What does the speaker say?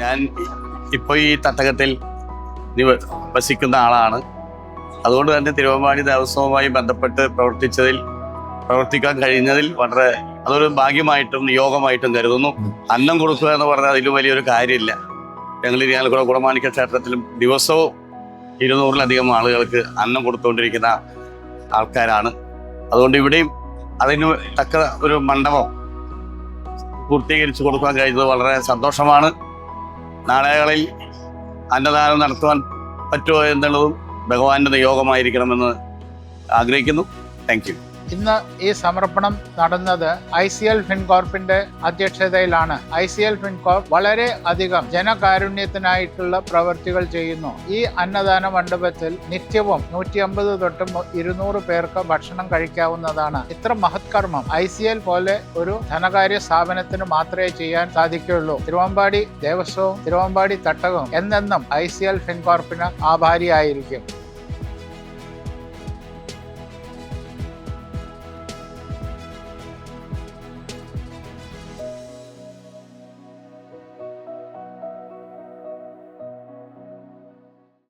ഞാൻ ഇപ്പോൾ ഈ തട്ടകത്തിൽ വസിക്കുന്ന ആളാണ്. അതുകൊണ്ട് തന്നെ തിരുവമ്പാടി ദേവസ്വവുമായി ബന്ധപ്പെട്ട് പ്രവർത്തിക്കാൻ കഴിഞ്ഞതിൽ വളരെ അതൊരു ഭാഗ്യമായിട്ടും നിയോഗമായിട്ടും കരുതുന്നു. അന്നം കൊടുക്കുക എന്ന് പറഞ്ഞാൽ അതിലും വലിയൊരു കാര്യമില്ല. ഞങ്ങൾ ഇരിയാലക്കുട കുടമാണിക്യ ക്ഷേത്രത്തിലും ദിവസവും 200-ലധികം ആളുകൾക്ക് അന്നം കൊടുത്തുകൊണ്ടിരിക്കുന്ന ആൾക്കാരാണ്. അതുകൊണ്ട് ഇവിടെയും അതിന് തക്ക ഒരു മണ്ഡപം പൂർത്തീകരിച്ചു കൊടുക്കാൻ കഴിഞ്ഞത് വളരെ സന്തോഷമാണ്. നാളെകളിൽ അന്നദാനം നടത്തുവാൻ പറ്റുമോ എന്നുള്ളതും ഭഗവാന്റെ നിയോഗമായിരിക്കണമെന്ന് ആഗ്രഹിക്കുന്നു. Thank you. ഇന്ന് ഈ സമർപ്പണം നടന്നത് ICL ഫിൻകോർപ്പിന്റെ അധ്യക്ഷതയിലാണ്. ICL ഫിൻകോർപ്പ് വളരെ അധികം ജനകാരുണ്യത്തിനായിട്ടുള്ള പ്രവൃത്തികൾ ചെയ്യുന്നു. ഈ അന്നദാന മണ്ഡപത്തിൽ നിത്യവും 150 തൊട്ട് 200 പേർക്ക് ഭക്ഷണം കഴിക്കാവുന്നതാണ്. ഇത്ര മഹത്കർമ്മം ICL പോലെ ഒരു ധനകാര്യ സ്ഥാപനത്തിന് മാത്രമേ ചെയ്യാൻ സാധിക്കുകയുള്ളൂ. തിരുവമ്പാടി ദേവസ്വവും തിരുവമ്പാടി തട്ടകവും എന്നെന്നും ICL ഫിൻകോർപ്പിന് ആഭാരിയായിരിക്കും.